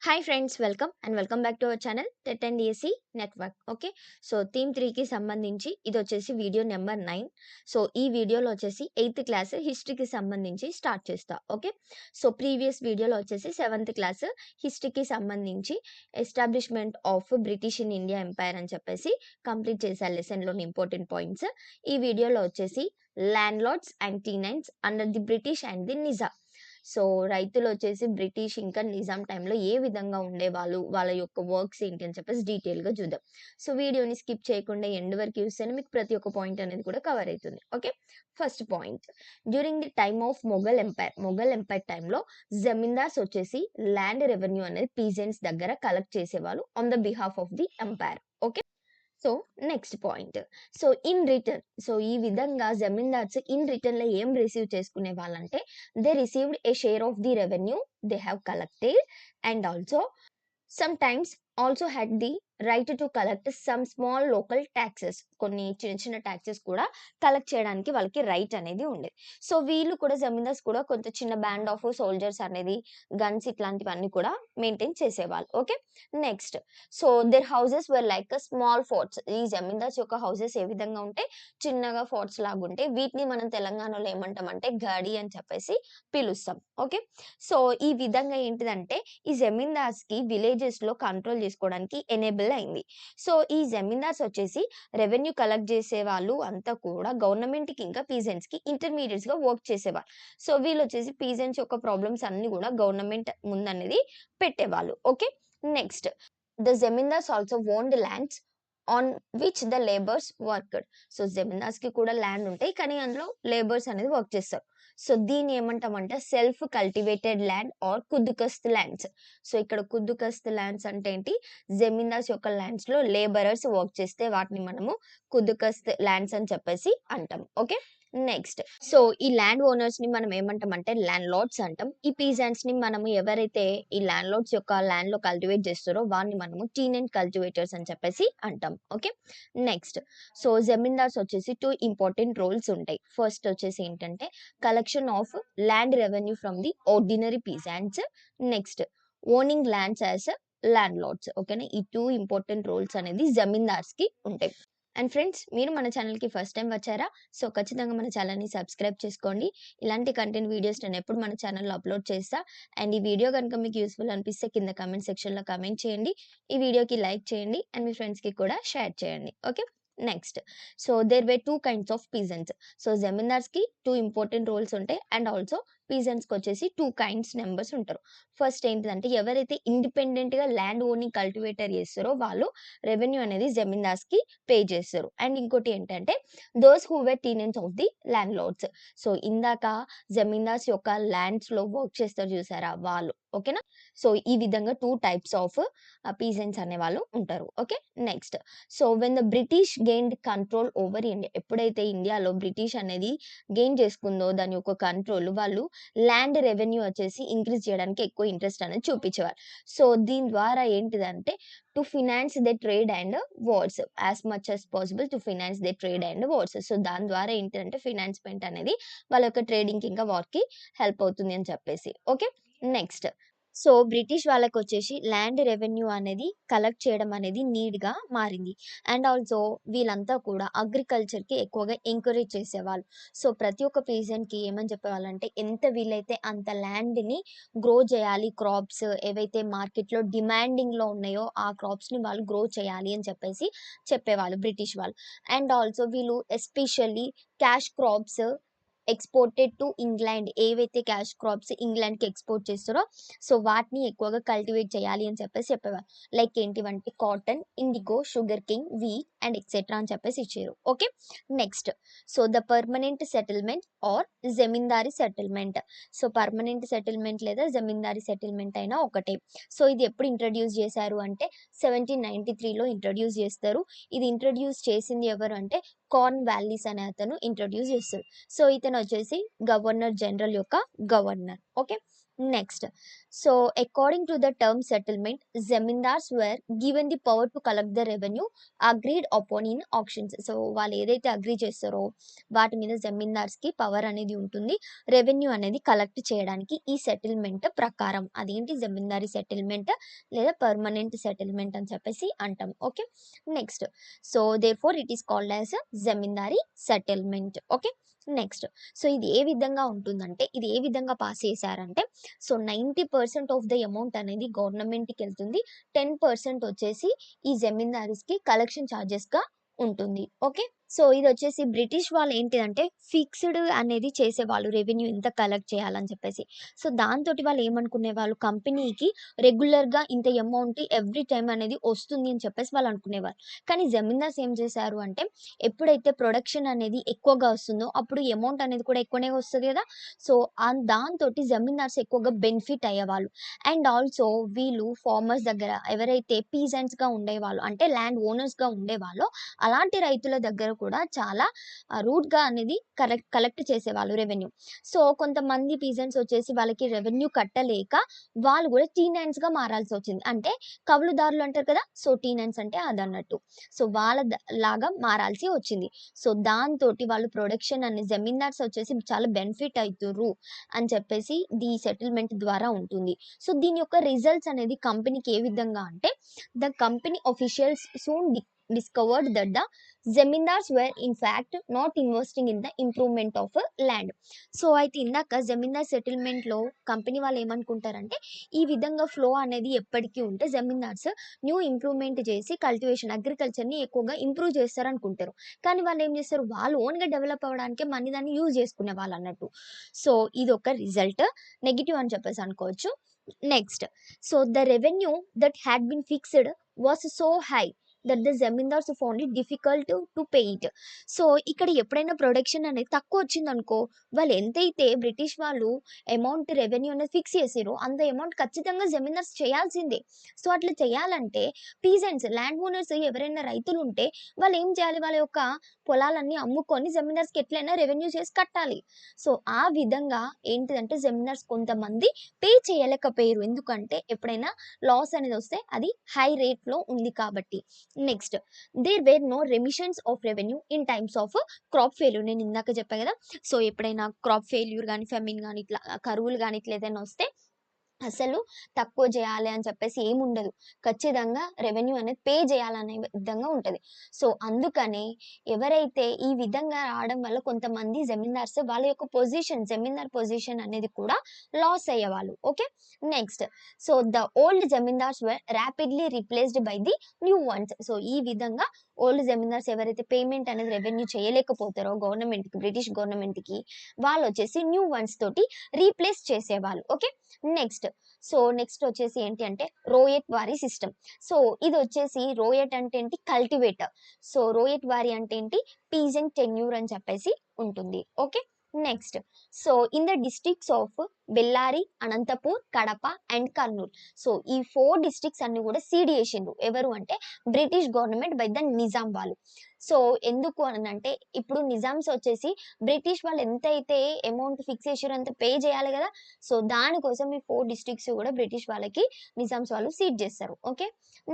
Hi friends, welcome back to our channel TET and DSC network. Okay, so theme 3కి సంబంధించి ఇది వచ్చేసి video number 9. So ఈ వీడియోలో వచ్చేసి 8th క్లాస్ హిస్టరీకి సంబంధించి స్టార్ట్ చేస్తా. ఓకే, సో ప్రీవియస్ వీడియోలో వచ్చేసి 7th క్లాస్ హిస్టరీకి సంబంధించి establishment of British in India empire అని చెప్పేసి కంప్లీట్ చేశారు లెసన్లోని ఇంపార్టెంట్ పాయింట్స్. ఈ వీడియోలో వచ్చేసి landlords and tenants under the British and the Nizam. So రైతులు వచ్చేసి బ్రిటిష్ ఇంకా నిజాం టైంలో ఏ విధంగా ఉండేవాళ్ళు, వాళ్ళ యొక్క వర్క్స్ ఏంటి అని చెప్పేసి డీటెయిల్గా చూద్దాం. సో వీడియోని స్కిప్ చేయకుండా ఎండ్ వరకు చూస్తేనే మీకు ప్రతి ఒక్క పాయింట్ అనేది కూడా కవర్ అవుతుంది. Okay, first point, during the time of Mughal empire టైంలో జమీందార్స్ వచ్చేసి ల్యాండ్ రెవెన్యూ అనేది పీజెంట్స్ దగ్గర కలెక్ట్ చేసేవాళ్ళు on the behalf of the empire. Okay, so next point, so in return, so ఈ విధంగా జమీందార్స్ ఇన్ రిటర్న్ లో ఏం రిసీవ్ చేసుకునే వాళ్ళంటే they received a share of the revenue they have collected and also some times also had the right to collect some small local taxes, కొన్ని చిన్న చిన్న taxes కూడా కలెక్ట్ చేయడానికి వాళ్ళకి రైట్ అనేది ఉండేది. సో వీళ్ళు కూడా జమీందార్స్ కూడా కొంత చిన్న బ్యాండ్ ఆఫ్ సోల్జర్స్ అనేది గన్స్ ఇట్లాంటివన్నీ కూడా మెయింటైన్ చేసేవాళ్ళు. Okay, next, so their houses were like small forts. ఈ జమీందార్స్ యొక్క హౌసెస్ ఏ విధంగా ఉంటే చిన్నగా ఫోర్ట్స్ లాగా ఉంటాయి. వీటిని మనం తెలంగాణలో ఏమంటామంటే గడి అని చెప్పేసి పిలుస్తాం. ఓకే, సో ఈ విధంగా ఏంటిదంటే ఈ జమీందార్స్ కి విలేజెస్ లో కంట్రోల్ చేసుకోవడానికి ఎనేబుల్ అయింది. సో ఈ జమీందార్స్ వచ్చేసి రెవెన్యూ కలెక్ట్ చేసే వాళ్ళు అంతా కూడా గవర్నమెంట్ కి ఇంకా పీజెంట్స్ కి ఇంటర్మీడియట్స్ గా వర్క్ చేసేవాళ్ళు. సో వీళ్ళు వచ్చేసి పీజెంట్స్ యొక్క ప్రాబ్లమ్స్ అన్ని కూడా గవర్నమెంట్ ముందనేది పెట్టేవాళ్ళు. Okay, next, the zamindars also owned lands on which the labours worked. So zamindars కి కూడా ల్యాండ్ ఉంటాయి, కానీ అందులో లేబర్స్ అనేది వర్క్ చేస్తారు. సో దీన్ని ఏమంటామంటే self cultivated land or khudkasht lands. So ఇక్కడ కుద్దుకస్త్ ల్యాండ్స్ అంటే ఏంటి, జమీందార్స్ యొక్క ల్యాండ్స్ లో లేబరర్స్ వర్క్ చేస్తే వాటిని మనము కుద్దుకస్త్ ల్యాండ్స్ అని చెప్పేసి అంటాం. ఓకే, నెక్స్ట్, సో ఈ ల్యాండ్ ఓనర్స్ ని మనం ఏమంటామంటే ల్యాండ్ లార్డ్స్ అంటాం. ఈ పీజెంట్స్ ని మనము ఎవరైతే ఈ ల్యాండ్ లార్డ్స్ యొక్క ల్యాండ్ లో కల్టివేట్ చేస్తారో వారిని మనము టీనెంట్ కల్టివేటర్స్ అని చెప్పేసి అంటాం. ఓకే, నెక్స్ట్, సో జమీందార్స్ వచ్చేసి 2 ఇంపార్టెంట్ రోల్స్ ఉంటాయి. ఫస్ట్ వచ్చేసి ఏంటంటే collection of land revenue from the ordinary peasants, next owning lands as landlords. ఓకేనా, ఈ 2 ఇంపార్టెంట్ రోల్స్ అనేది జమీందార్స్ కి ఉంటాయి. అండ్ ఫ్రెండ్స్, మీరు మన ఛానల్కి ఫస్ట్ టైం వచ్చారా? సో ఖచ్చితంగా మన ఛానల్ని సబ్స్క్రైబ్ చేసుకోండి. ఇలాంటి కంటెంట్ వీడియోస్ నేను ఎప్పుడు మన ఛానల్లో అప్లోడ్ చేస్తా. అండ్ ఈ వీడియో కనుక మీకు యూస్ఫుల్ అనిపిస్తే కింద కమెంట్ సెక్షన్లో కమెంట్ చేయండి, ఈ వీడియోకి లైక్ చేయండి అండ్ మీ ఫ్రెండ్స్కి కూడా షేర్ చేయండి. Okay, next, so there were 2 kinds of peasants. So జమీందార్స్కి 2 ఇంపార్టెంట్ రోల్స్ ఉంటాయి అండ్ ఆల్సో పీజెంట్స్కి వచ్చేసి 2 కైండ్స్ నెంబర్స్ ఉంటారు. ఫస్ట్ ఏంటిదంటే ఎవరైతే ఇండిపెండెంట్ గా ల్యాండ్ ఓనింగ్ కల్టివేటర్ చేస్తారో వాళ్ళు రెవెన్యూ అనేది జమీందార్స్ కి పే చేస్తారు. అండ్ ఇంకోటి ఏంటంటే those who were tenants of the landlords. So ఇందాక జమీందార్స్ యొక్క ల్యాండ్స్ లో వర్క్ చేస్తారు చూసారా వాళ్ళు. ఓకేనా, సో ఈ విధంగా 2 టైప్స్ ఆఫ్ పీజెంట్స్ అనే వాళ్ళు ఉంటారు. Okay, next, so when the British gained control over India, ఎప్పుడైతే ఇండియాలో బ్రిటిష్ అనేది గెయిన్ చేసుకుందో దాని యొక్క కంట్రోల్, వాళ్ళు ల్యాండ్ రెవెన్యూ వచ్చేసి ఇంక్రీజ్ చేయడానికి ఎక్కువ ఇంట్రెస్ట్ అనేది చూపించేవారు. సో దీని ద్వారా ఏంటిదంటే to finance the trade and wars, as much as possible to finance the trade and wars. So దాని ద్వారా ఏంటంటే ఫినాన్స్మెంట్ అనేది వాళ్ళ యొక్క ట్రేడింగ్ ఇంకా వార్ కి హెల్ప్ అవుతుంది అని చెప్పేసి. ఓకే, నెక్స్ట్, సో బ్రిటిష్ వాళ్ళకి వచ్చేసి ల్యాండ్ రెవెన్యూ అనేది కలెక్ట్ చేయడం అనేది నీడ్ గా మారింది. అండ్ ఆల్సో వీళ్ళంతా కూడా అగ్రికల్చర్ కి ఎక్కువగా ఎంకరేజ్ చేసేవాళ్ళు. సో ప్రతి ఒక్క పీజన్ కి ఏమని చెప్పేవాళ్ళంటే ఎంత వీలైతే అంత ల్యాండ్ ని గ్రో చేయాలి, క్రాప్స్ ఏవైతే మార్కెట్ లో డిమాండింగ్ లో ఉన్నాయో ఆ క్రాప్స్ ని వాళ్ళు గ్రో చేయాలి అని చెప్పేసి చెప్పేవాళ్ళు బ్రిటిష్ వాళ్ళు. అండ్ ఆల్సో వీళ్ళు especially cash crops exported to England, ఏవైతే క్యాష్ క్రాప్స్ ఇంగ్లాండ్‌కి ఎక్స్‌పోర్ట్ చేస్తారో సో వాటిని ఎక్కువగా కల్టివేట్ చేయాలి అని చెప్పేసి చెప్పేవారు. లైక్ ఏంటివంటే cotton, indigo, sugarcane, wheat and etcetera అని చెప్పేసి ఇచ్చారు. Okay, next, so the permanent settlement or zamindari settlement. So permanent settlement లేదా జమీందారీ సెటిల్మెంట్ అయినా ఒకటే. సో ఇది ఎప్పుడు ఇంట్రడ్యూస్ చేశారు అంటే 1793లో ఇంట్రడ్యూస్ చేస్తారు. ఇది ఇంట్రడ్యూస్ చేసింది ఎవరు అంటే కార్న్ వాల్లీస్ అనే అతను ఇంట్రడ్యూస్ చేస్తారు. సో ఇతను వచ్చేసి గవర్నర్ జనరల్ యొక్క governor. Okay, next, so according to the term settlement zamindars wear given the power to collect the revenue agreed upon in actions. So వాళ్ళు ఏదైతే అగ్రీ చేస్తారో వాటి మీద జమీందార్స్ కి పవర్ అనేది ఉంటుంది రెవెన్యూ అనేది కలెక్ట్ చేయడానికి ఈ సెటిల్మెంట్ ప్రకారం. అదేంటి జమీందారీ సెటిల్మెంట్ లేదా పర్మనెంట్ సెటిల్మెంట్ అని చెప్పేసి అంటాం. Okay, next so therefore it is called as zamindari settlement. Okay, next so ఇది ఏ విధంగా ఉంటుందంటే, ఇది ఏ విధంగా పాస్ చేశారంటే, సో 90% ఆఫ్ ద అమౌంట్ అనేది గవర్నమెంట్కి వెళ్తుంది, 10% వచ్చేసి ఈ జమీందారీస్కి కలెక్షన్ ఛార్జెస్గా ఉంటుంది. ఓకే, సో ఇది వచ్చేసి బ్రిటిష్ వాళ్ళు ఏంటిదంటే ఫిక్స్డ్ అనేది చేసేవాళ్ళు రెవెన్యూ ఎంత కలెక్ట్ చేయాలని చెప్పేసి. సో దాంతో వాళ్ళు ఏమనుకునే వాళ్ళు, కంపెనీకి రెగ్యులర్గా ఇంత అమౌంట్ ఎవ్రీ టైం అనేది వస్తుంది అని చెప్పేసి వాళ్ళు అనుకునేవారు. కానీ జమీందార్స్ ఏం చేశారు అంటే, ఎప్పుడైతే ప్రొడక్షన్ అనేది ఎక్కువగా వస్తుందో అప్పుడు అమౌంట్ అనేది కూడా ఎక్కువనే వస్తుంది కదా. సో దాంతో జమీందార్స్ ఎక్కువగా బెనిఫిట్ అయ్యేవాళ్ళు. అండ్ ఆల్సో వీళ్ళు ఫార్మర్స్ దగ్గర ఎవరైతే పీజెంట్స్గా ఉండేవాళ్ళు అంటే ల్యాండ్ ఓనర్స్గా ఉండేవాళ్ళో అలాంటి రైతుల దగ్గర కూడా చాలా రూట్‌గా అనేది కలెక్ట్ చేసేవాళ్ళు రెవెన్యూ. సో కొంతమంది పీజెంట్స్ వచ్చేసి వాళ్ళకి రెవెన్యూ కట్టలేక వాళ్ళు కూడా టీనెంట్స్‌గా మారాల్సొచ్చింది. అంటే కౌలుదారులు అంటారు కదా! సో టీనెంట్స్ అంటే అదన్నట్టు. సో వాళ్ళ లాగా మారాల్సి వచ్చింది. సో దాంతోటి వాళ్ళు ప్రొడక్షన్ అనేది జమీందార్స్ వచ్చేసి చాలా బెనిఫిట్ అయితుర్రు అని చెప్పేసి ఈ సెటిల్మెంట్ ద్వారా ఉంటుంది. సో దీని యొక్క రిజల్ట్స్ అనేది కంపెనీకి ఏ విధంగా అంటే, the company officials soon discovered that the zamindars were in fact not investing in the improvement of land. So అయితే ఇందాక జమీందార్ సెటిల్మెంట్లో కంపెనీ వాళ్ళు ఏమనుకుంటారంటే, ఈ విధంగా ఫ్లో అనేది ఎప్పటికీ ఉంటే జమీందార్స్ న్యూ ఇంప్రూవ్మెంట్ చేసి కల్టివేషన్ అగ్రికల్చర్ని ఎక్కువగా ఇంప్రూవ్ చేస్తారనుకుంటారు. కానీ వాళ్ళు ఏం చేస్తారు, వాళ్ళు ఓన్గా డెవలప్ అవ్వడానికి మనీ దాన్ని యూజ్ చేసుకునే వాళ్ళు అన్నట్టు. సో ఇది ఒక రిజల్ట్, నెగిటివ్ అని చెప్పేసి అనుకోవచ్చు. Next so the revenue that had been fixed was so high that the zamindars found it difficult to pay it. So ఇక్కడ ఎప్పుడైనా ప్రొడక్షన్ అనేది తక్కువ వచ్చిందనుకో, వాళ్ళు ఎంతైతే బ్రిటిష్ వాళ్ళు అమౌంట్ రెవెన్యూ అనేది ఫిక్స్ చేసారో అంత అమౌంట్ ఖచ్చితంగా జమీందార్స్ చేయాల్సిందే. సో అట్లా చేయాలంటే పీజెంట్స్ ల్యాండ్ ఓనర్స్ ఎవరైనా రైతులు ఉంటే వాళ్ళు ఏం చేయాలి, వాళ్ళ యొక్క పొలాలన్నీ అమ్ముకొని జమీందార్స్కి ఎట్లయినా రెవెన్యూ చేసి కట్టాలి. సో ఆ విధంగా ఏంటిదంటే జమీందార్స్ కొంతమంది పే చేయలేకపోయారు, ఎందుకంటే ఎప్పుడైనా లాస్ అనేది వస్తే అది హై రేట్లో ఉంది కాబట్టి. Next there were no remissions of revenue in times of crop failure. నేను ఇందాక చెప్పా కదా, సో ఎప్పుడైనా క్రాప్ ఫెయిల్యూర్ కానీ ఫెమిన్ కానీ ఇట్లా కరువులు కానీ ఇట్లా ఏదైనా వస్తే అసలు తక్కువ చేయాలి అని చెప్పేసి ఏముండదు, ఖచ్చితంగా రెవెన్యూ అనేది పే చేయాలనే విధంగా ఉంటుంది. సో అందుకని ఎవరైతే ఈ విధంగా రావడం వల్ల కొంతమంది జమీందార్స్ వాళ్ళ యొక్క పొజిషన్, జమీందార్ పొజిషన్ అనేది కూడా లాస్ అయ్యేవాళ్ళు. Okay, next so the old zamindars were rapidly replaced by the new once. So ఈ విధంగా ఓల్డ్ జమీందార్స్ ఎవరైతే పేమెంట్ అనేది రెవెన్యూ చేయలేకపోతారో గవర్నమెంట్కి, బ్రిటిష్ గవర్నమెంట్కి, వాళ్ళు వచ్చేసి న్యూ వన్స్ తోటి రీప్లేస్ చేసేవాళ్ళు. ఓకే, నెక్స్ట్ సో నెక్స్ట్ వచ్చేసి ఏంటి అంటే రోయట్ వారీ సిస్టమ్. సో ఇది వచ్చేసి రోయట్ అంటే ఏంటి, కల్టివేటర్. సో రోయట్ వారీ అంటే ఏంటి, పీజెంట్ టెన్యూర్ అని చెప్పేసి ఉంటుంది. Okay, next so in the districts of Bellary, Anantapur, Kadapa and Kurnool. So ఈ 4 డిస్ట్రిక్ట్స్ అన్ని కూడా సీడ్ చేసిండ్రు. ఎవరు అంటే British government by the Nizam వాళ్ళు. సో ఎందుకు అని అంటే, ఇప్పుడు నిజామ్స్ వచ్చేసి బ్రిటిష్ వాళ్ళు ఎంతైతే అమౌంట్ ఫిక్స్ చేసారో అంత పే చేయాలి కదా. సో దానికోసం ఈ 4 డిస్ట్రిక్ట్స్ కూడా బ్రిటిష్ వాళ్ళకి నిజామ్స్ వాళ్ళు సీడ్ చేస్తారు. ఓకే,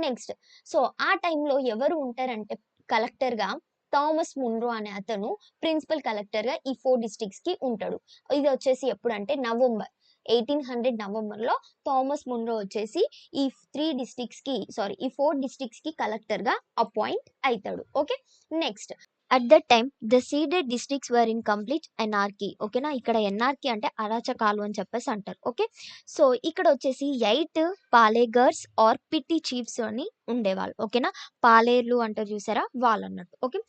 నెక్స్ట్ సో ఆ టైంలో ఎవరు ఉంటారంటే కలెక్టర్గా థామస్ మున్రో అనే అతను ప్రిన్సిపల్ కలెక్టర్గా ఈ 4 డిస్ట్రిక్ట్స్కి ఉంటాడు. ఇది వచ్చేసి ఎప్పుడంటే నవంబర్ 1800 నవంబర్లో థామస్ మున్రో వచ్చేసి ఈ 4 డిస్ట్రిక్ట్స్కి కలెక్టర్గా అపాయింట్ అవుతాడు. Okay, next at that time the ceded districts were in complete anarchy. ఓకేనా, ఇక్కడ ఎన్ఆర్కీ అంటే అరాచకాలు అని చెప్పేసి అంటారు. ఓకే, సో ఇక్కడ వచ్చేసి 8 పాలేగర్స్ ఆర్ పిట్టి చీఫ్స్ అని ఉండేవాళ్ళు. ఓకేనా, పాలేర్లు అంటారు చూసారా, వాళ్ళు అన్నట్టు. ఓకే,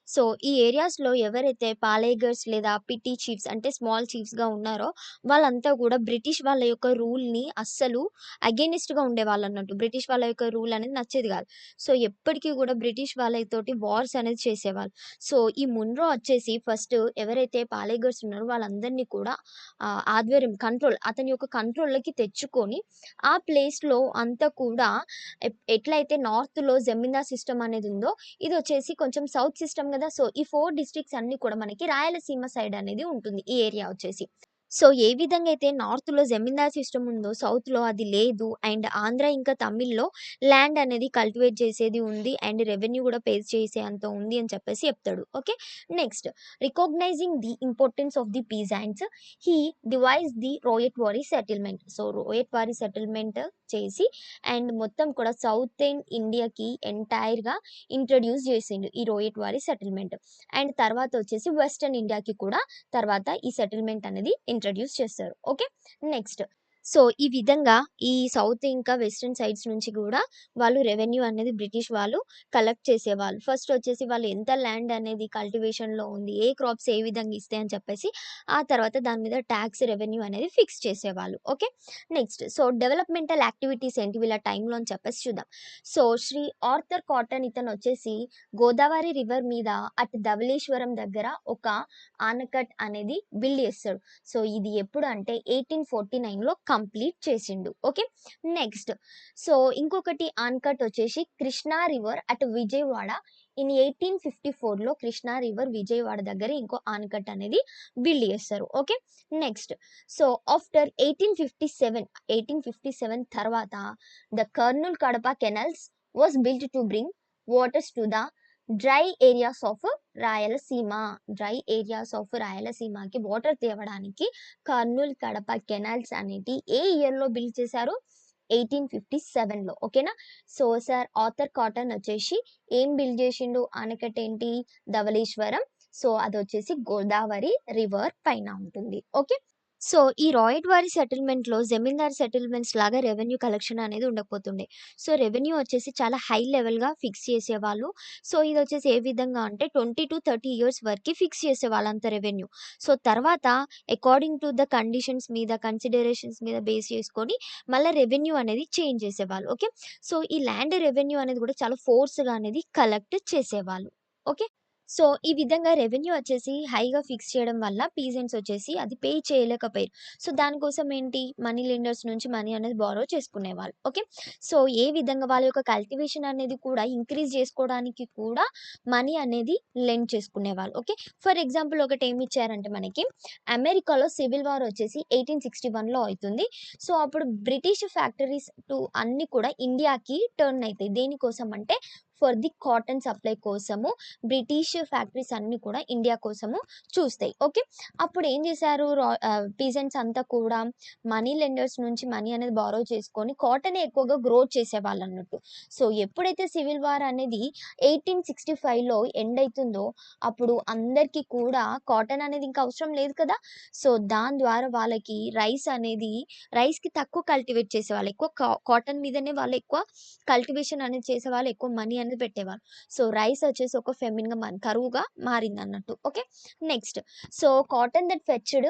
సో ఈ ఏరియాస్లో ఎవరైతే పాలేగర్స్ లేదా పిట్టి చీఫ్స్ అంటే స్మాల్ చీఫ్స్గా ఉన్నారో వాళ్ళంతా కూడా బ్రిటిష్ వాళ్ళ యొక్క రూల్ని అస్సలు అగేనిస్ట్గా ఉండేవాళ్ళు అన్నట్టు. బ్రిటిష్ వాళ్ళ యొక్క రూల్ అనేది నచ్చేది కాదు. సో ఎప్పటికీ కూడా బ్రిటిష్ వాళ్ళతోటి వార్స్ అనేది చేసేవాళ్ళు. సో ఈ మున్రో వచ్చేసి ఫస్ట్ ఎవరైతే పాలేగర్స్ ఉన్నారో వాళ్ళందరినీ కూడా ఆధ్వర్యం, కంట్రోల్, అతని యొక్క కంట్రోల్లోకి తెచ్చుకొని ఆ ప్లేస్లో అంతా కూడా ఎట్లయితే నార్త్లో జమీందార్ సిస్టమ్ అనేది ఉందో ఇది వచ్చేసి కొంచెం సౌత్ సిస్టమ్ కదా. సో ఈ 4 డిస్ట్రిక్ట్స్ అన్ని కూడా మనకి రాయలసీమ సైడ్ అనేది ఉంటుంది ఈ ఏరియా వచ్చేసి. సో, ఏ విధంగా అయితే నార్త్‌లో జమీందార్ సిస్టమ్ ఉందో సౌత్‌లో అది లేదు. అండ్ ఆంధ్ర ఇంకా తమిళ్‌లో ల్యాండ్ అనేది కల్టివేట్ చేసేది ఉంది. అండ్ రెవెన్యూ కూడా పే చేసే అంత ఉంది అని చెప్పేసి చెప్తాడు. Okay. Next recognising the importance of the peasants he devise the ryotwari settlement. So, ryotwari settlement చేసి అండ్ మొత్తం కూడా సౌతర్న్ ఇండియాకి ఎంటైర్‌గా ఇంట్రొడ్యూస్ చేసిండు ఈ రోయట్వారీ సెటిల్మెంట్. అండ్ తర్వాత వచ్చేసి వెస్టర్న్ ఇండియాకి కూడా తర్వాత ఈ సెటిల్మెంట్ అనేది ఇంట్రడ్యూస్ చేస్తారు. ఓకే. నెక్స్ట్ సో, ఈ విధంగా ఈ సౌత్ ఇంకా వెస్టర్న్ సైడ్స్ నుంచి కూడా వాళ్ళు రెవెన్యూ అనేది బ్రిటిష్ వాళ్ళు కలెక్ట్ చేసేవాళ్ళు. ఫస్ట్ వచ్చేసి వాళ్ళు ఎంత ల్యాండ్ అనేది కల్టివేషన్‌లో ఉంది, ఏ క్రాప్స్ ఏ విధంగా ఇస్తాయి అని చెప్పేసి ఆ తర్వాత దాని మీద టాక్స్ రెవెన్యూ అనేది ఫిక్స్ చేసేవాళ్ళు. Okay. Next so, developmental activities ఏంటి వీళ్ళ టైంలో అని చెప్పేసి చూద్దాం. సో, శ్రీ ఆర్థర్ కాటన్ ఇతను వచ్చేసి గోదావరి రివర్ మీద అటు ధవళేశ్వరం దగ్గర ఒక ఆనకట్ అనేది బిల్డ్ చేస్తాడు. సో, ఇది ఎప్పుడు అంటే 1849లో కంప్లీట్ చేసిండు. ఓకే. నెక్స్ట్ సో, ఇంకొకటి ఆనకట్ వచ్చేసి Krishna river at Vijayawada in 1854లో కృష్ణా రివర్ విజయవాడ దగ్గర ఇంకో ఆనకట్ అనేది బిల్డ్ చేస్తారు. ఓకే. నెక్స్ట్ సో, ఆఫ్టర్ 1857 తర్వాత the Kurnool Kadapa canals was built to bring waters to the dry areas of Rayalaseema. Dry areas of రాయలసీమకి వాటర్ తేవడానికి కర్నూల్ కడప కెనాల్స్ అనేటి ఏ ఇయర్‌లో బిల్డ్ చేశారు? 1857లో. ఓకేనా. సో, సార్ ఆర్థర్ కాటన్ వచ్చేసి ఏం బిల్డ్ చేసిండు? ఆనకట్ట ఏంటి? ధవళేశ్వరం. సో, అదొచ్చేసి గోదావరి రివర్ పైన ఉంటుంది. ఓకే. సో, ఈ రాయట్వారీ సెటిల్మెంట్‌లో జమీందార్ సెటిల్మెంట్స్ లాగా రెవెన్యూ కలెక్షన్ అనేది ఉండకపోతుండే. సో, రెవెన్యూ వచ్చేసి చాలా హై లెవెల్‌గా ఫిక్స్ చేసేవాళ్ళు. సో, ఇదొచ్చేసి ఏ విధంగా అంటే 20-30 ఇయర్స్ వరకి ఫిక్స్ చేసేవాళ్ళు అంత రెవెన్యూ. సో, తర్వాత అకార్డింగ్ టు ద కండిషన్స్ మీద, కన్సిడరేషన్స్ మీద బేస్ చేసుకొని మళ్ళా రెవెన్యూ అనేది చేంజ్ చేసేవాళ్ళు. ఓకే. సో, ఈ ల్యాండ్ రెవెన్యూ అనేది కూడా చాలా ఫోర్స్‌గా అనేది కలెక్ట్ చేసేవాళ్ళు. ఓకే. సో, ఈ విధంగా రెవెన్యూ వచ్చేసి హైగా ఫిక్స్ చేయడం వల్ల పీజెంట్స్ వచ్చేసి అది పే చేయలేకపోయారు. సో, దానికోసం ఏంటి మనీ లెండర్స్ నుంచి మనీ అనేది బారో చేసుకునేవాళ్ళు. ఓకే. సో, ఏ విధంగా వాళ్ళ యొక్క కల్టివేషన్ అనేది కూడా ఇంక్రీజ్ చేసుకోవడానికి కూడా మనీ అనేది లెండ్ చేసుకునేవాళ్ళు. ఓకే. ఫర్ ఎగ్జాంపుల్ ఒకటి ఏమి ఇచ్చారంటే మనకి అమెరికాలో సివిల్ వార్ వచ్చేసి 1861లో అవుతుంది. సో, అప్పుడు బ్రిటిష్ ఫ్యాక్టరీస్ అన్నీ కూడా ఇండియాకి టర్న్ అయితాయి. దేనికోసం అంటే ఫర్ ది కాటన్ సప్లై కోసము బ్రిటిష్ ఫ్యాక్టరీస్ అన్నీ కూడా ఇండియా కోసము చూస్తాయి. ఓకే. అప్పుడు ఏం చేశారు పీజెంట్స్ అంతా కూడా మనీ లెండర్స్ నుంచి మనీ అనేది బారో చేసుకొని కాటన్ ఎక్కువగా గ్రో చేసేవాళ్ళన్నట్టు. సో, ఎప్పుడైతే సివిల్ వార్ అనేది 1865లో ఎండ్ అయితుందో అప్పుడు అందరికీ కూడా కాటన్ అనేది ఇంకా అవసరం లేదు కదా! సో, దాని ద్వారా వాళ్ళకి రైస్‌కి తక్కువ కల్టివేట్ చేసేవాళ్ళు. ఎక్కువ కాటన్ మీదనే వాళ్ళు ఎక్కువ కల్టివేషన్ అనేది చేసేవాళ్ళు. ఎక్కువ మనీ అనేది పెట్టేవాళ్ళు. సో, రైస్ వచ్చేసి ఒక కరువుగా మారిందన్నట్టు. Okay. Next so, cotton that fetched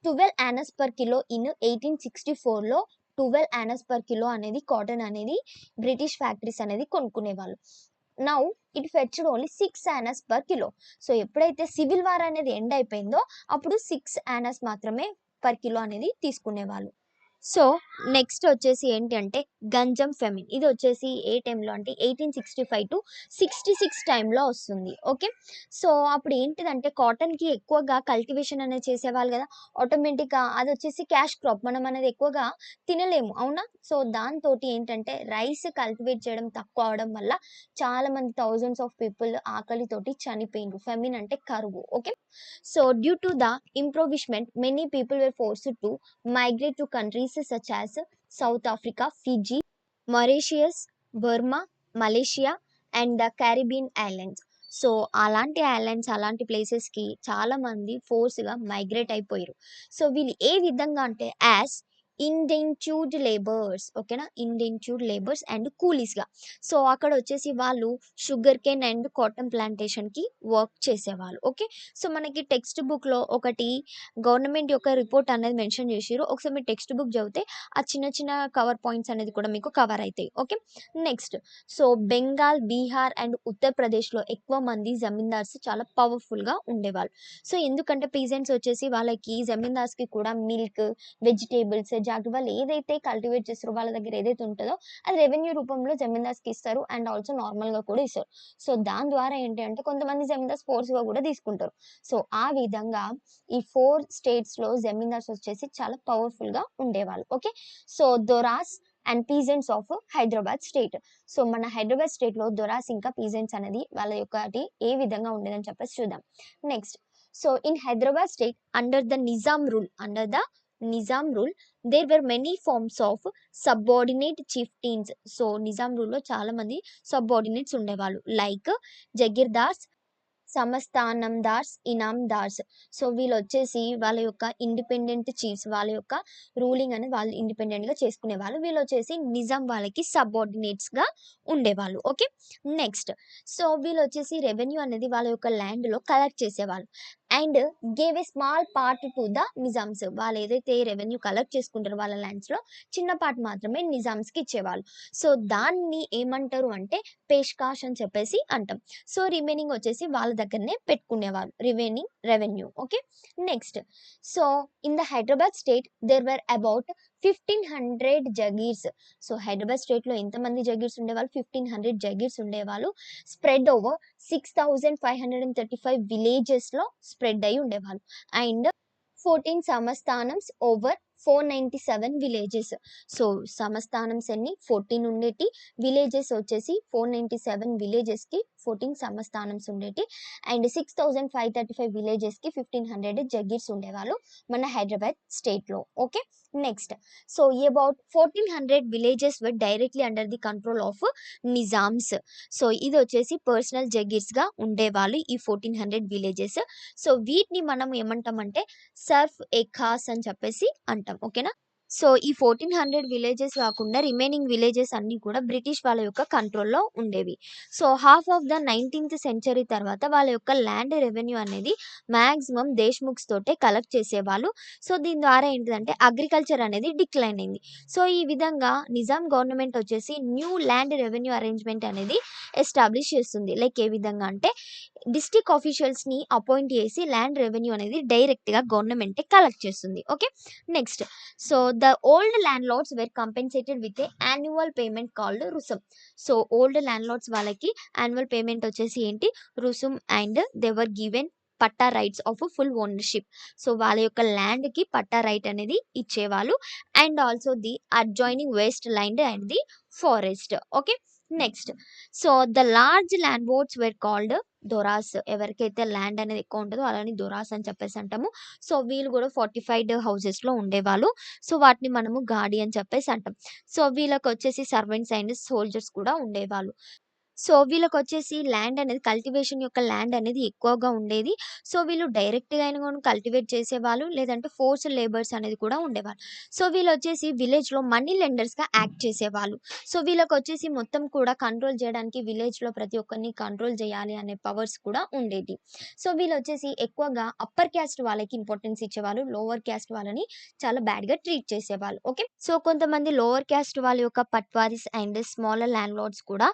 12 annas per kilo in 1864లో 12 యానస్ పర్ కిలో అనేది కాటన్ అనేది బ్రిటిష్ ఫ్యాక్టరీస్ అనేది కొనుక్కునేవాళ్ళు. Now it fetched only 6 annas per kilo. So, ఎప్పుడైతే సివిల్ వార్ అనేది ఎండ్ అయిపోయిందో అప్పుడు 6 యానస్ మాత్రమే పర్ కిలో అనేది తీసుకునేవాళ్ళు. సో, నెక్స్ట్ వచ్చేసి ఏంటి అంటే గంజం ఫెమిన్. ఇది వచ్చేసి ఏ టైంలో అంటే 1865-66 టైంలో వస్తుంది. ఓకే. సో, అప్పుడు ఏంటిదంటే కాటన్‌కి ఎక్కువగా కల్టివేషన్ అనేది చేసేవాళ్ళు గదా! ఆటోమేటిక్‌గా అదొచ్చేసి క్యాష్ క్రాప్. మనం అనేది ఎక్కువగా తినలేము. అవునా? సో, దాంతోటి ఏంటంటే రైస్ కల్టివేట్ చేయడం తక్కువ అవ్వడం వల్ల చాలామంది థౌసండ్స్ ఆఫ్ పీపుల్ ఆకలితోటి చనిపోయిండ్రు. ఫెమిన్ అంటే కరువు. Okay. So, due to the impoverishment many people were forced to migrate to countries such as South Africa, Fiji, Mauritius, Burma, Malaysia and the Caribbean islands. So, అలాంటి islands, అలాంటి ప్లేసెస్‌కి చాలామంది ఫోర్స్‌గా migrate అయిపోయారు. సో, వీళ్ళు ఏ విధంగా అంటే యాస్ ఇండెంట్యూర్డ్ లేబర్స్. ఓకేనా. ఇండెంట్యూర్డ్ లేబర్స్ అండ్ కూలీస్‌గా. సో, అక్కడ వచ్చేసి వాళ్ళు షుగర్ కేన్ అండ్ కాటన్ ప్లాంటేషన్‌కి వర్క్ చేసేవాళ్ళు. ఓకే. సో, మనకి టెక్స్ట్ బుక్‌లో ఒకటి గవర్నమెంట్ యొక్క రిపోర్ట్ అనేది మెన్షన్ చేసిర్రు. ఒకసారి మీరు టెక్స్ట్ బుక్ చదివితే ఆ చిన్న చిన్న కవర్ పాయింట్స్ అనేది కూడా మీకు కవర్ అయితాయి. Okay. Next so, Bengal, Bihar and ఉత్తరప్రదేశ్‌లో ఎక్కువ మంది జమీందార్స్ చాలా పవర్‌ఫుల్‌గా ఉండేవాళ్ళు. సో, ఎందుకంటే పీజెంట్స్ వచ్చేసి వాళ్ళకి జమీందార్స్‌కి కూడా మిల్క్, వెజిటబుల్స్, జాగీర్ వాళ్ళు ఏదైతే కల్టివేట్ చేస్తారో వాళ్ళ దగ్గర ఏదైతే ఉంటదో అది రెవెన్యూ రూపంలో జమీందార్స్‌కి ఇస్తారు. అండ్ ఆల్సో నార్మల్‌గా కూడా ఇస్తారు. సో, దాని ద్వారా ఏంటి అంటే కొంతమంది జమీందార్స్ ఫోర్స్‌గా కూడా తీసుకుంటారు. సో, ఆ విధంగా ఈ 4 స్టేట్స్‌లో జమీందార్స్ వచ్చేసి చాలా పవర్‌ఫుల్‌గా ఉండేవాళ్ళు. Okay. So, doras and peasants of Hyderabad state. So, మన హైదరాబాద్ స్టేట్‌లో దొరాస్ ఇంకా పీజెంట్స్ అనేది వాళ్ళ యొక్కటి ఏ విధంగా ఉండేదని చెప్పేసి చూద్దాం. Next. So, in Hyderabad state under the Nizam rule there were many forms of subordinate chieftains. So, Nizam రూల్‌లో చాలా మంది సబార్డినేట్స్ ఉండేవాళ్ళు. లైక్ జగీర్దార్స్, సమస్థానందార్స్, ఇనాందార్స్. సో, వీళ్ళొచ్చేసి వాళ్ళ యొక్క ఇండిపెండెంట్ చీఫ్స్. వాళ్ళ యొక్క రూలింగ్ అనేది వాళ్ళు ఇండిపెండెంట్‌గా చేసుకునేవాళ్ళు. వీళ్ళొచ్చేసి నిజాం వాళ్ళకి సబార్డినేట్స్‌గా ఉండేవాళ్ళు. ఓకే. నెక్స్ట్. సో, వీళ్ళొచ్చేసి రెవెన్యూ అనేది వాళ్ళ యొక్క ల్యాండ్‌లో కలెక్ట్ చేసేవాళ్ళు. And gave a small part to the Nizams. వాళ్ళేదైతే రెవెన్యూ కలెక్ట్ చేసుకుంటారో వాళ్ళ ల్యాండ్స్‌లో చిన్న పార్ట్ మాత్రమే నిజామ్స్‌కి ఇచ్చేవాళ్ళు. సో, దాన్ని ఏమంటారు అంటే పేష్కాష్ అని చెప్పేసి అంటాం. సో, రిమైనింగ్ వచ్చేసి వాళ్ళ దగ్గరనే పెట్టుకునేవాళ్ళు. Remaining revenue. Okay. Next. So, in the Hyderabad state there were about 1500 jagirs. So, Hyderabad స్టేట్‌లో ఎంతమంది జగీర్స్ ఉండేవాళ్ళు? 1500 జగీర్స్ ఉండేవాళ్ళు. స్ప్రెడ్ ఓవర్ 6535 విలేజెస్‌లో స్ప్రెడ్ అయ్యి ఉండేవాళ్ళు. And 14 samasthanams over 497 villages. So, samasthanams ఎన్ని 14 ఉండేటి. విలేజెస్ వచ్చేసి 497 విలేజెస్‌కి 14 సమస్థానమ్స్ ఉండేటి. అండ్ 6535 విలేజెస్‌కి 1500 జగీర్స్ ఉండేవాళ్ళు మన హైదరాబాద్ స్టేట్‌లో. Okay. Next. So, about 1400 villages were directly under the control of Nizams. So, ఇదొచ్చేసి పర్సనల్ జగీర్స్‌గా ఉండేవాళ్ళు ఈ 1400 విలేజెస్. సో, వీటిని మనం ఏమంటామంటే సర్ఫ్ ఏ ఖాస్ అని చెప్పేసి అంటాం. ఓకేనా. సో, ఈ 1400 విలేజెస్ కాకుండా రిమైనింగ్ విలేజెస్ అన్నీ కూడా బ్రిటిష్ వాళ్ళ యొక్క కంట్రోల్‌లో ఉండేవి. సో, హాఫ్ ఆఫ్ ద 19థ్ సెంచరీ తర్వాత వాళ్ళ యొక్క ల్యాండ్ రెవెన్యూ అనేది మాక్సిమం దేశ్‌ముఖ్స్ తోటే కలెక్ట్ చేసేవాళ్ళు. సో, దీని ద్వారా ఏంటిదంటే అగ్రికల్చర్ అనేది డిక్లైన్ అయింది. సో, ఈ విధంగా నిజాం గవర్నమెంట్ వచ్చేసి న్యూ ల్యాండ్ రెవెన్యూ అరేంజ్‌మెంట్ అనేది ఎస్టాబ్లిష్ చేస్తుంది. లైక్ ఏ విధంగా అంటే డిస్ట్రిక్ట్ ఆఫీషియల్స్‌ని అపాయింట్ చేసి ల్యాండ్ రెవెన్యూ అనేది డైరెక్ట్‌గా గవర్నమెంటే కలెక్ట్ చేస్తుంది. Okay. Next. So, the old landlords were compensated with a annual payment called rusum. So, old landlords వాళ్ళకి యాన్యువల్ పేమెంట్ వచ్చేసి ఏంటి రుసుమ్. And they were given patta rights of full ownership. So, వాళ్ళ యొక్క ల్యాండ్‌కి పట్టా రైట్ అనేది ఇచ్చేవాళ్ళు. And also the adjoining waste land and the forest. Okay. Next. So, the large landlords were called doras. ఎవరికైతే ల్యాండ్ అనేది ఎక్కువ ఉంటదో వాళ్ళని దొరాస్ అని చెప్పేసి అంటాము. సో, వీళ్ళు కూడా ఫోర్టిఫైడ్ హౌసెస్‌లో ఉండేవాళ్ళు. సో, వాటిని మనము గాడి అని చెప్పేసి అంటాం. సో, వీళ్ళకొచ్చేసి సర్వెంట్స్ అండ్ సోల్జర్స్ కూడా ఉండేవాళ్ళు. సో, వీళ్ళకొచ్చేసి ల్యాండ్ అనేది కల్టివేషన్ యొక్క ల్యాండ్ అనేది ఎక్కువగా ఉండేది. సో, వీళ్ళు డైరెక్ట్‌గా అయినా గూడా కల్టివేట్ చేసేవాళ్ళు. లేదంటే ఫోర్స్డ్ లేబర్స్ అనేది కూడా ఉండేవాళ్ళు. సో, వీళ్ళొచ్చేసి విలేజ్‌లో మనీ లెండర్స్‌గా యాక్ట్ చేసేవాళ్ళు. సో, వీళ్ళకొచ్చేసి మొత్తం కూడా కంట్రోల్ జేయడానికి విలేజ్‌లో ప్రతి ఒక్కరిని కంట్రోల్ జేయాలి అనే పవర్స్ కూడా ఉండేటి. సో, వీళ్ళొచ్చేసి ఎక్కువగా అప్పర్ క్యాస్ట్ వాళ్ళకి ఇంపార్టెన్స్ ఇచ్చేవాళ్ళు. లోవర్ క్యాస్ట్ వాళ్ళని చాలా బ్యాడ్‌గా ట్రీట్ చేసేవాళ్ళు. ఓకే. సో, కొంతమంది లోవర్ క్యాస్ట్ వాళ్ళ యొక్క patwaris and smaller landlords కూడా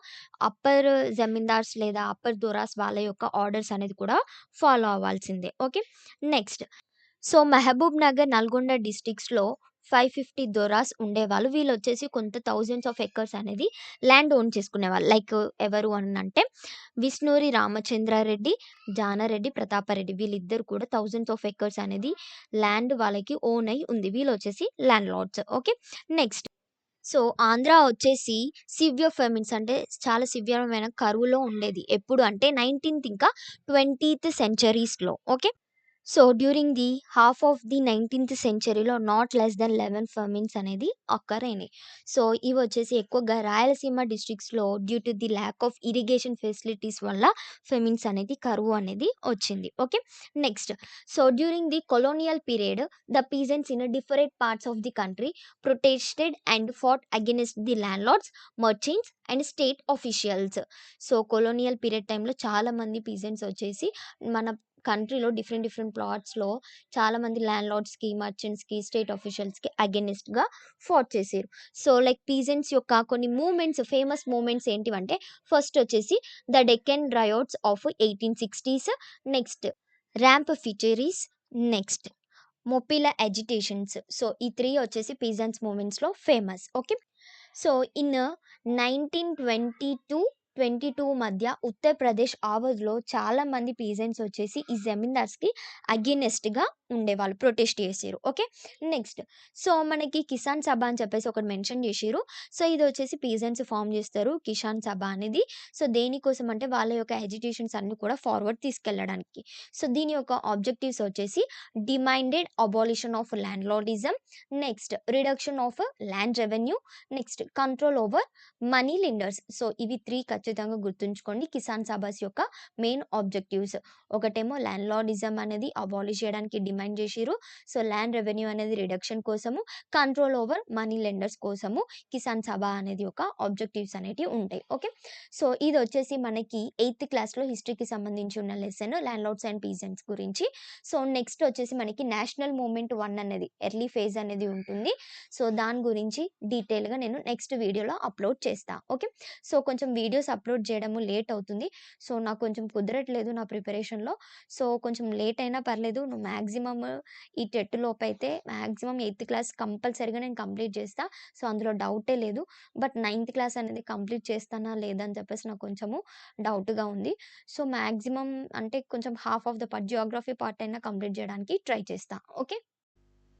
అప్పర్ జమీందార్స్ లేదా అప్పర్ దొరాస్ వాళ్ళ యొక్క ఆర్డర్స్ అనేది కూడా ఫాలో అవ్వాల్సిందే. Okay. Next. So, Mahabubnagar, Nalgonda డిస్ట్రిక్ట్స్‌లో 550 దొరాస్ ఉండేవాళ్ళు. వీళ్ళొచ్చేసి కొంత థౌసండ్స్ ఆఫ్ ఎకర్స్ అనేది ల్యాండ్ ఓన్ చేసుకునేవాళ్ళు. లైక్ ఎవరు అనంటే విష్ణూరి రామచంద్రారెడ్డి, జానారెడ్డి, ప్రతాపరెడ్డి వీళ్ళిద్దరు కూడా థౌసండ్స్ ఆఫ్ ఎకర్స్ అనేది ల్యాండ్ వాళ్ళకి ఓన్ అయ్యి ఉంది. వీళ్ళొచ్చేసి landlords. Okay. Next. So, Andhra వచ్చేసి సివియర్ ఫెమిన్స్ అంటే చాలా సివియరమైన కరువులో ఉండేది. ఎప్పుడు అంటే 19థ్ ఇంకా 20థ్ సెంచరీస్‌లో. Okay. So, during the half of the 19థ్ సెంచరీలో నాట్ లెస్ థాన్ 11 ఫర్మిన్స్ అనేది అక్కర్ అయినాయి. సో, ఇవొచ్చేసి ఎక్కువగా రాయలసీమ డిస్ట్రిక్ట్స్‌లో due to the lack of irrigation facilities వల్ల ఫెమిన్స్ అనేది కరువు అనేది వచ్చింది. Okay. Next. So, during the colonial period the peasants in different parts of the country protested and fought against the landlords, merchants and state officials. So, colonial period టైమ్‌లో చాలామంది peasants వచ్చేసి మన కంట్రీలో డిఫరెంట్ ప్లాట్స్‌లో చాలామంది ల్యాండ్‌లార్డ్స్‌కి, మర్చెంట్స్‌కి, స్టేట్ ఆఫీషియల్స్‌కి అగైనిస్ట్‌గా ఫాట్ చేసిర్రు. సో, లైక్ పీజెంట్స్ యొక్క కొన్ని మూవ్‌మెంట్స్ ఫేమస్ మూవ్‌మెంట్స్ ఏంటివంటే ఫస్ట్ వచ్చేసి ద డెక్కన్ రయోట్స్ ఆఫ్ 1860స్. Next Rampa fituris. Next Moplah agitations. So, ఈ 3 వచ్చేసి పీజన్స్ మూవ్‌మెంట్స్‌లో ఫేమస్. ఓకే. సో, ఇన్ 1922 మధ్య ఉత్తరప్రదేశ్ ఆవధ్‌లో చాలామంది పీజెంట్స్ వచ్చేసి ఈ జమీందార్స్‌కి అగెయినెస్ట్‌గా ఉండేవాళ్ళు. ప్రొటెస్ట్ చేసిర్రు. ఓకే. నెక్స్ట్ సో, మనకి కిసాన్ సభ అని చెప్పేసి ఒకటి మెన్షన్ చేసిర్రు. సో, ఇదొచ్చేసి పీజెంట్స్ ఫార్మ్ చేస్తారు కిసాన్ సభ అనేది. సో, దేనికోసం అంటే వాళ్ళ యొక్క ఎజిటేషన్స్ అన్నీ కూడా ఫార్వర్డ్ తీసుకెళ్ళడానికి. సో, దీని యొక్క ఆబ్జెక్టివ్స్ వచ్చేసి demanded abolition of land lordism, next reduction of land revenue, next control over money lenders. So, ఇవి 3 ఖచ్చితంగా గుర్తుంచుకోండి కిసాన్ సభాస్ యొక్క మెయిన్ ఆబ్జెక్టివ్స్. ఒకటేమో ల్యాండ్ లార్డిజం అనేది అబాలిష్ చేయడానికి డిమాండ్ చేసిర్రు. సో, ల్యాండ్ రెవెన్యూ అనేది రిడక్షన్ కోసము, కంట్రోల్ ఓవర్ మనీ లెండర్స్ కోసము కిసాన్ సభ అనేది ఒక ఆబ్జెక్టివ్స్ అనేటివి ఉంటాయి. ఓకే. సో, ఇదొచ్చేసి మనకి 8థ్ క్లాస్‌లో హిస్టరీకి సంబంధించి ఉన్న lesson landlords and peasants గురించి. సో, నెక్స్ట్ వచ్చేసి మనకి నేషనల్ మూవ్‌మెంట్ 1 అనేది ఎర్లీ ఫేజ్ అనేది ఉంటుంది. సో, దాని గురించి డీటెయిల్‌గా నేను నెక్స్ట్ వీడియోలో అప్‌లోడ్ చేస్తా. ఓకే. సో, కొంచెం వీడియోస్ అప్‌లోడ్ చేయడము లేట్ అవుతుంది. సో, నాకు కొంచెం కుదరట్లేదు నా ప్రిపరేషన్‌లో. సో, కొంచెం లేట్ అయినా పర్లేదు. నువ్వు మాక్సిమమ్ ఈ టెట్ లోపైతే మాక్సిమం 8థ్ క్లాస్ కంపల్సరీగా నేను కంప్లీట్ చేస్తా. సో, అందులో డౌటే లేదు. బట్ 9థ్ క్లాస్ అనేది కంప్లీట్ చేస్తానా లేదా అని చెప్పేసి నాకు కొంచెము డౌట్‌గా ఉంది. సో, మాక్సిమం అంటే కొంచెం half of the part Geography part అయినా కంప్లీట్ చేయడానికి ట్రై చేస్తా. Okay.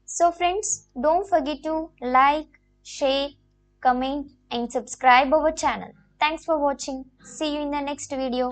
So friends, don't forget to like, share, comment and subscribe our channel. Thanks for watching. See you in the next video.